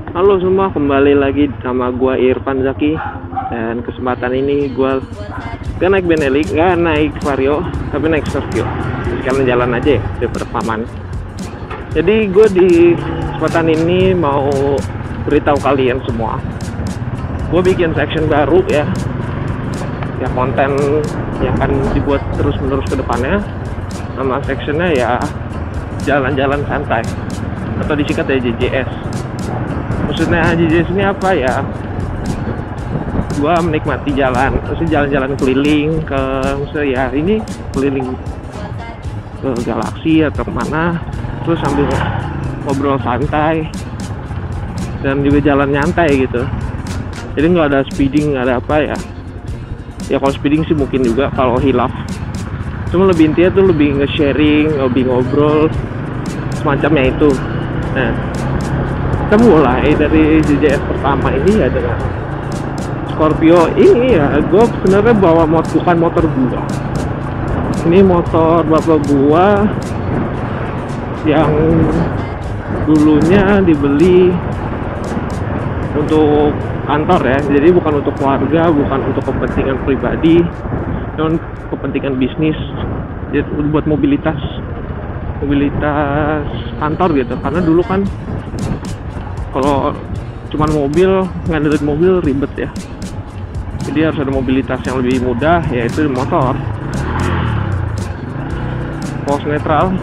Halo semua, kembali lagi sama gua Irfan Zaki. Dan kesempatan ini gua gak naik Benelli, gak naik Vario, tapi naik Scorpio. Sekalian jalan aja ya, daripada paman. Jadi gue di kesempatan ini mau beritahu kalian semua, gue bikin section baru ya konten yang akan dibuat terus menerus ke depannya. Nama sectionnya ya jalan-jalan santai, atau disingkat ya JJS. Maksudnya JJS ini apa ya? Gua menikmati jalan, maksudnya jalan-jalan keliling ke, maksudnya ya ini keliling ke galaksi atau kemana, terus sambil ngobrol santai dan juga jalan nyantai gitu. Jadi nggak ada speeding, nggak ada apa ya. Ya kalau speeding sih mungkin juga kalau hilaf. Cuma lebih intinya tuh lebih nge-sharing, lebih ngobrol semacamnya itu. Nah, kita mulai dari JJS pertama ini ya dengan Scorpio ini ya. Gue sebenarnya bawa bukan motor gua. Ini motor bapak gua yang dulunya dibeli untuk kantor ya, jadi bukan untuk keluarga, bukan untuk kepentingan pribadi, non kepentingan bisnis, jadi buat mobilitas kantor gitu. Karena dulu kan kalau cuman mobil, ngandelin mobil ribet ya, jadi harus ada mobilitas yang lebih mudah, yaitu motor. Pos netral,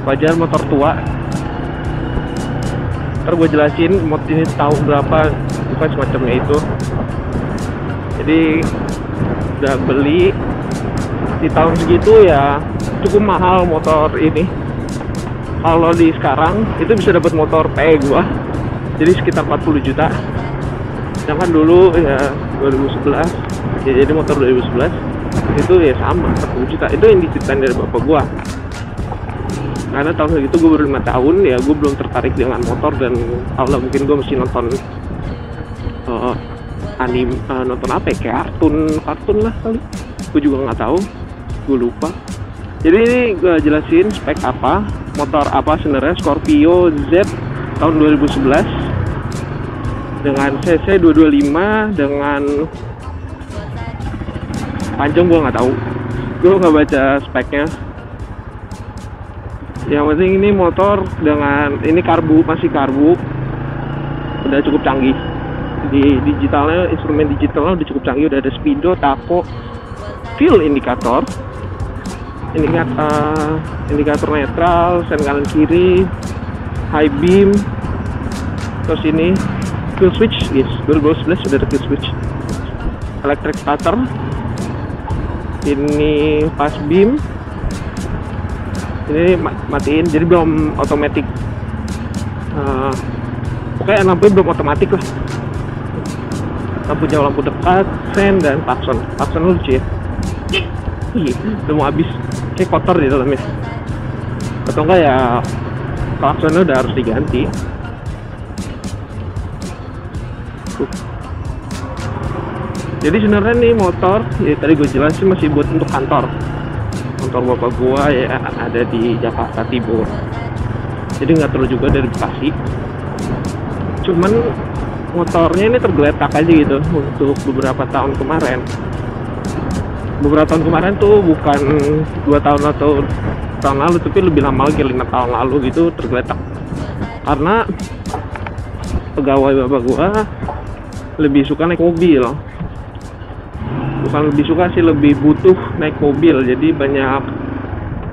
wajar motor tua. Ntar gue jelasin mod ini tahun berapa, bukan semacamnya itu. Jadi udah beli di tahun segitu ya, cukup mahal motor ini. Kalau di sekarang itu bisa dapat motor PE gua, jadi sekitar 40 juta. Sedangkan dulu ya 2011 ya, jadi motor 2011 itu ya sama 40 juta. Itu yang diceritain dari bapak gua. Karena tahun segitu gue baru 5 tahun ya, gue belum tertarik dengan motor. Dan Allah, mungkin gue mesti nonton nonton apa ya, kayak kartun lah kali, gue juga nggak tahu, gue lupa. Jadi ini gue jelasin spek apa, motor apa sebenarnya. Scorpio Z tahun 2011 dengan cc 225 dengan panjang gue nggak tahu, gue nggak baca speknya. Yang penting ini motor dengan ini masih karbu, udah cukup canggih. Di digitalnya, instrumen digitalnya udah cukup canggih, udah ada speedo, tacho, fuel indikator, indikator netral, sen kanan kiri, high beam, terus ini kill switch, yes, 2011 sudah ada kill switch, electric starter, ini fast beam. Ini matiin, jadi belum otomatis. Pokoknya lampunya belum otomatis lah. Lampu dekat, sen, dan klakson. Klakson lucu ya. Iya, udah mau habis. Kayak kotor di dalamnya. Atau enggak ya, klaksonnya udah harus diganti. Jadi sebenarnya nih motor, ya tadi gue jelasin masih buat untuk kantor. Kantor bapak gua ya ada di Jakarta Timur, jadi nggak terlalu juga dari Bekasi. Cuman motornya ini tergeletak aja gitu untuk beberapa tahun kemarin. Beberapa tahun kemarin tuh bukan 2 tahun atau tahun lalu, tapi lebih lama lagi, 5 tahun lalu gitu tergeletak. Karena pegawai bapak gua lebih suka naik mobil. Bukan lebih suka sih, lebih butuh naik mobil. Jadi banyak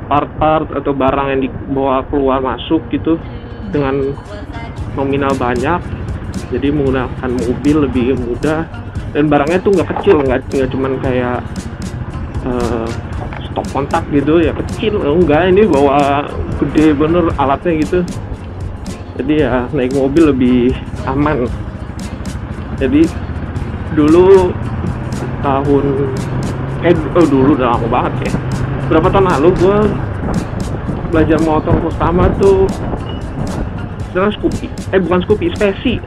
part-part atau barang yang dibawa keluar masuk gitu dengan nominal banyak. Jadi menggunakan mobil lebih mudah, dan barangnya tuh nggak kecil, nggak cuman kayak stok kontak gitu ya kecil, enggak, ini bawa gede bener alatnya gitu. Jadi ya naik mobil lebih aman. Jadi dulu dulu udah lama banget ya, berapa tahun lalu gue belajar motor pertama tuh sekarang Scoopy, Spesi.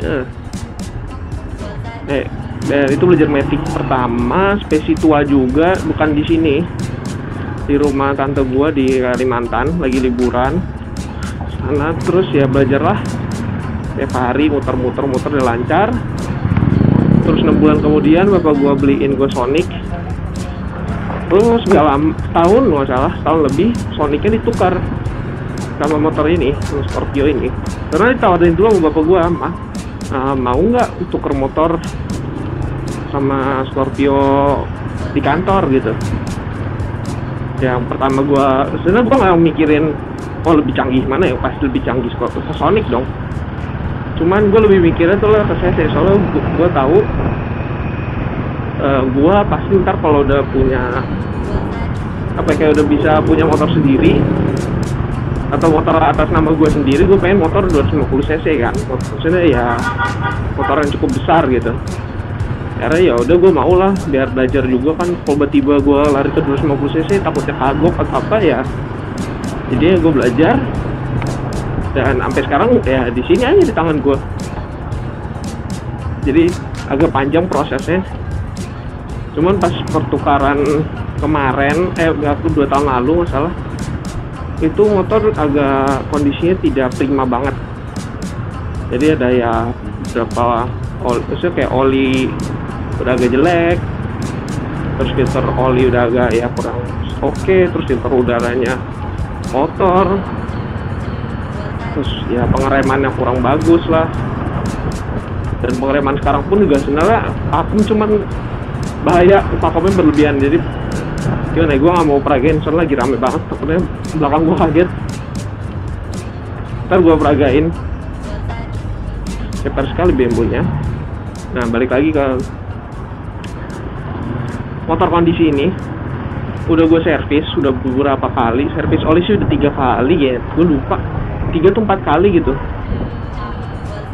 Itu belajar Matic pertama, Spesi tua juga, bukan di sini, di rumah tante gue di Kalimantan, lagi liburan sana. Terus ya belajarlah tiap hari muter-muter udah lancar. Terus 6 bulan kemudian bapak gue beliin gue Sonic. Terus gak lama, tahun nggak salah, tahun lebih Sonicnya ditukar sama motor ini, sama Scorpio ini. Karena ditawarin dulu sama bapak gue, mau nggak tuker motor sama Scorpio di kantor gitu. Yang pertama gue, sebenarnya gue nggak mikirin lebih canggih mana ya, pasti lebih canggih Sonic dong. Cuman gue lebih mikirnya tuh ke CC, soalnya gue tahu gue pasti ntar kalau udah punya kayak udah bisa punya motor sendiri atau motor atas nama gue sendiri, gue pengen motor 250 cc kan, maksudnya ya motor yang cukup besar gitu. Karena ya udah gue mau lah biar belajar juga kan, kalau tiba-tiba gue lari ke 250 cc takutnya kagok atau apa ya. Jadi gue belajar dan sampai sekarang ya di sini aja di tangan gue. Jadi agak panjang prosesnya. Cuman pas pertukaran kemarin, 2 tahun lalu nggak salah, itu motor agak kondisinya tidak prima banget. Jadi ada ya beberapa maksudnya kayak oli udah agak jelek, terus filter oli udah agak ya kurang oke, terus filter udaranya kotor, terus ya pengeremannya kurang bagus lah. Dan pengereman sekarang pun juga sebenarnya vakum, cuman bahaya vakumnya berlebihan. Jadi gimana ya, gue gak mau peragain soalnya lagi rame banget, takutnya belakang gue kaget ntar gue peragain. Cepat sekali BMW nya. Nah balik lagi ke motor kondisi ini, udah gue servis, udah beberapa kali servis oli sih, udah 3 kali ya, gue lupa 3 atau 4 kali gitu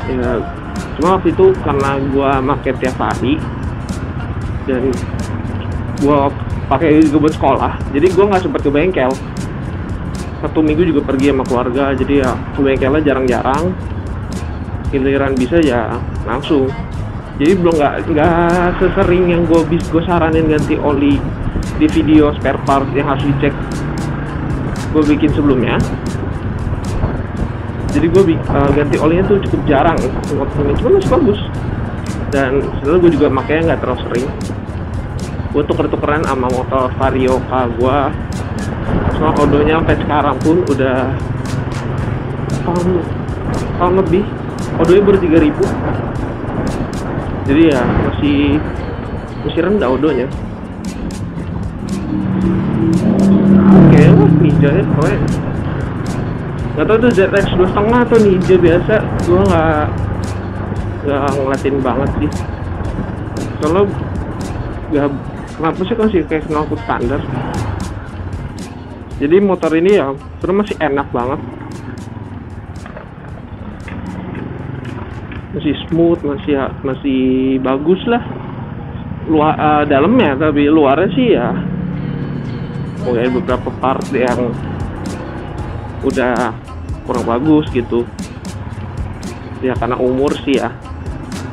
ya. Cuma waktu itu karena gue pakai tiap hari dan gue pakai juga buat sekolah, jadi gue nggak sempat ke bengkel. 1 minggu juga pergi sama keluarga, jadi ya ke bengkelnya jarang-jarang. Giliran bisa ya langsung. Jadi belum nggak sesering yang gue saranin ganti oli di video spare part yang harus dicek gue bikin sebelumnya. Jadi gue ganti olinya tuh cukup jarang waktu ini, cuma masih bagus. Dan sebenarnya gue juga makanya nggak terlalu sering. Gue tuker-tukeran sama motor Vario K gue, soal kodonya sampai sekarang pun udah tahun lebih, kodonya baru 3000. Jadi ya masih rendah odonya. Oke lah, Ninja ya pokoknya. Gak tau itu ZX 2.5 atau Ninja biasa, gue nggak ngeliatin banget sih. Soalnya gak, kenapa sih kan sih kayak knalpot standar. Jadi motor ini ya sebenarnya masih enak banget, masih smooth, masih bagus lah dalamnya. Tapi luarnya sih ya mungkin beberapa part yang udah kurang bagus gitu ya, karena umur sih ya.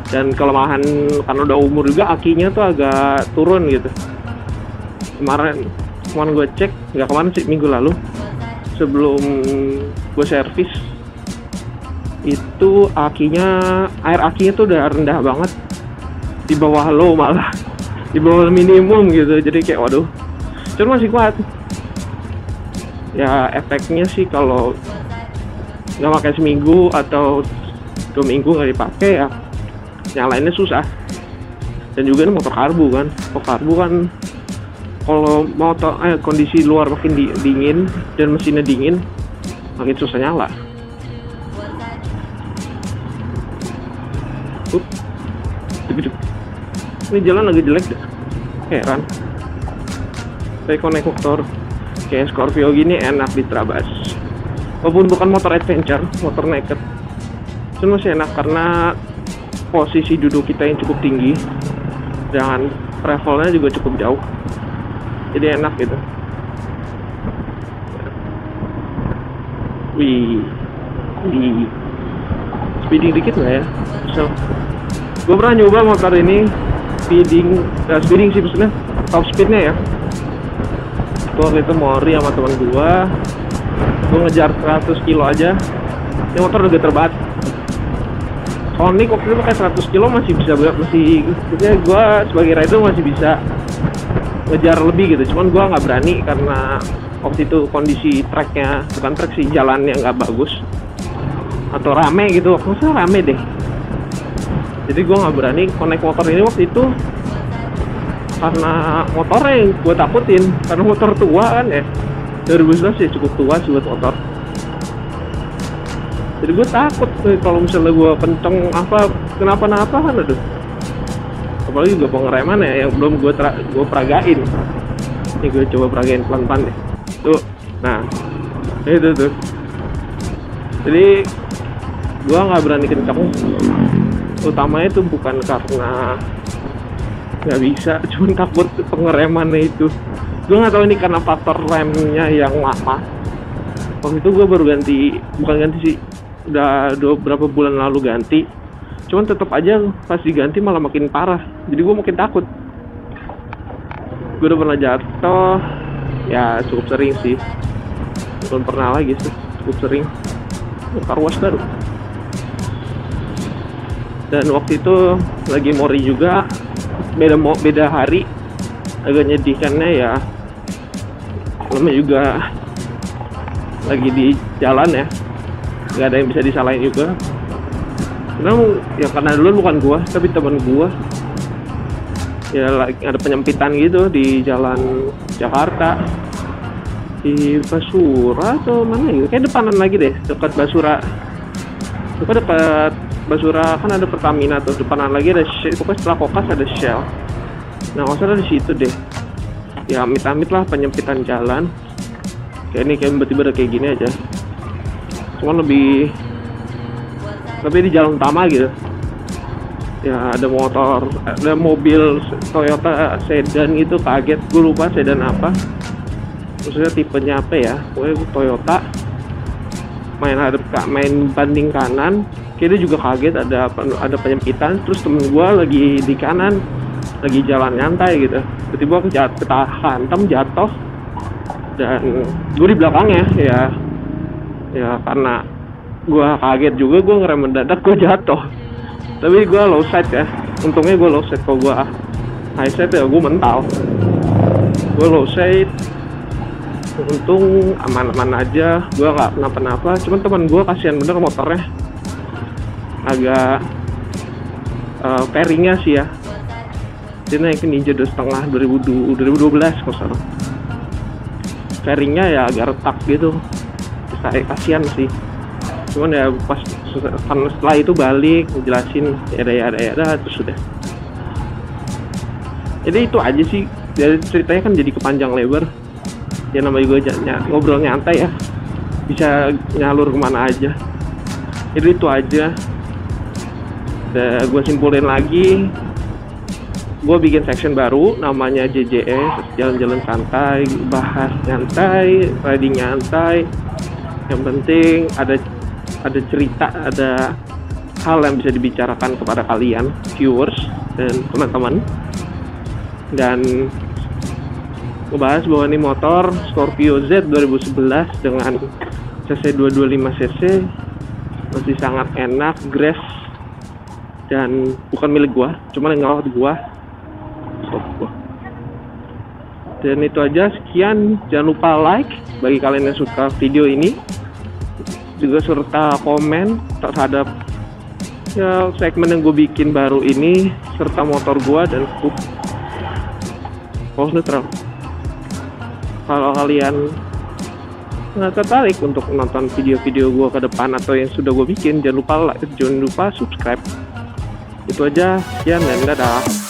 Dan kelemahan karena udah umur juga, akinya tuh agak turun gitu. Kemarin gue cek, nggak kemarin sih, minggu lalu sebelum gue servis itu air akinya tuh udah rendah banget, di bawah low, malah di bawah minimum gitu. Jadi kayak waduh, cuma masih kuat ya. Efeknya sih kalau nggak pakai seminggu atau 2 minggu nggak dipakai ya nyalainnya susah. Dan juga ini motor karbu kan, kalau motor kondisi luar makin dingin dan mesinnya dingin, makin susah nyala. Ini jalan lagi jelek deh, heran. Tapi konektor kayak Scorpio gini enak diterabas, walaupun bukan motor adventure, motor naked, cuma masih enak karena posisi duduk kita yang cukup tinggi dan travelnya juga cukup jauh, jadi enak gitu. Wih, speeding dikit nggak ya? So, gue pernah nyoba motor ini speeding sih, maksudnya top speednya ya. Waktu itu mori sama teman gue ngejar 100 kilo aja, ini motor udah geter banget. Onyx waktu itu pakai 100 kilo masih bisa, maksudnya gue sebagai rider masih bisa ngejar lebih gitu. Cuman gue nggak berani karena waktu itu kondisi treknya, bukan trek sih, jalannya nggak bagus atau rame gitu. Waktu itu rame deh, jadi gue nggak berani connect motor ini waktu itu karena motornya yang gue takutin, karena motor tua kan ya, 2011 ya, cukup tua sih buat motor. Jadi gue takut kalau misalnya gue kenceng apa kenapa-napa kan, aduh. Apalagi juga pengereman ya yang belum gue peragain. Ini gue coba peragain pelan-pelan deh. Tuh, nah itu tuh. Jadi gue nggak berani kenceng. Utamanya itu bukan karena nggak bisa, cuman takut pengeremannya itu. Gue nggak tahu ini karena faktor remnya yang lama. Waktu itu gue baru bukan ganti sih, udah berapa bulan lalu ganti. Cuman tetap aja pas diganti malah makin parah, jadi gue makin takut. Gue udah pernah jatuh, ya cukup sering sih, belum pernah lagi sih, cukup sering. Karwas baru. Dan waktu itu lagi mori juga, beda hari. Agak nyedihkannya ya, namanya juga lagi di jalan ya, nggak ada yang bisa disalahin juga. Karena dulu bukan gua tapi teman gua ya, lagi ada penyempitan gitu di jalan Jakarta, di Basura atau mana gitu, kayak depanan lagi deh, dekat Basura. Dekat Basura kan ada Pertamina tuh, depanan lagi ada Shell, pokoknya setelah Kokas ada Shell. Nah nggak usah di situ deh, ya amit-amit lah penyempitan jalan kayak ini, kayak tiba-tiba kayak gini aja. Cuman tapi di jalan utama gitu ya, ada mobil Toyota sedan gitu, kaget, gue lupa sedan apa, maksudnya tipenya apa ya, pokoknya Toyota main banding kanan, kayak dia juga kaget ada penyempitan. Terus temen gue lagi di kanan, lagi jalan nyantai gitu, tiba-tiba kehantam jatuh, dan gue di belakangnya ya karena gue kaget juga, gue ngerem mendadak, gue jatuh. Tapi gue low side ya, untungnya gue low side. Kalau gue high side ya gue mental. Gue low side, untung aman-aman aja, gue nggak kenapa-napa. Cuman teman gue kasihan bener, motornya agak pairingnya sih ya, dia naikin Ninja 2.5 2012 kalau salah. Pairingnya ya agak retak gitu, saya kasihan sih. Cuman ya pas setelah itu balik ngejelasin ya terus sudah. Jadi itu aja sih, dari ceritanya kan jadi kepanjang lebar ya, namanya gue ngobrol nyantai ya, bisa nyalur kemana aja. Jadi itu aja. Gue simpulin lagi, gue bikin section baru namanya JJS, jalan-jalan santai, bahas nyantai, riding nyantai. Yang penting ada cerita, ada hal yang bisa dibicarakan kepada kalian viewers dan teman-teman. Dan ngebahas bahwa ini motor Scorpio Z 2011 dengan cc 225 cc masih sangat enak, grass, dan bukan milik gua, cuma yang ngerawat gua. Dan itu aja, sekian. Jangan lupa like bagi kalian yang suka video ini, juga serta komen terhadap ya segmen yang gue bikin baru ini, serta motor gua dan post neutral. Kalau kalian nggak tertarik untuk nonton video-video gue ke depan atau yang sudah gue bikin, jangan lupa like, jangan lupa subscribe. Itu aja, sekian dan dadah.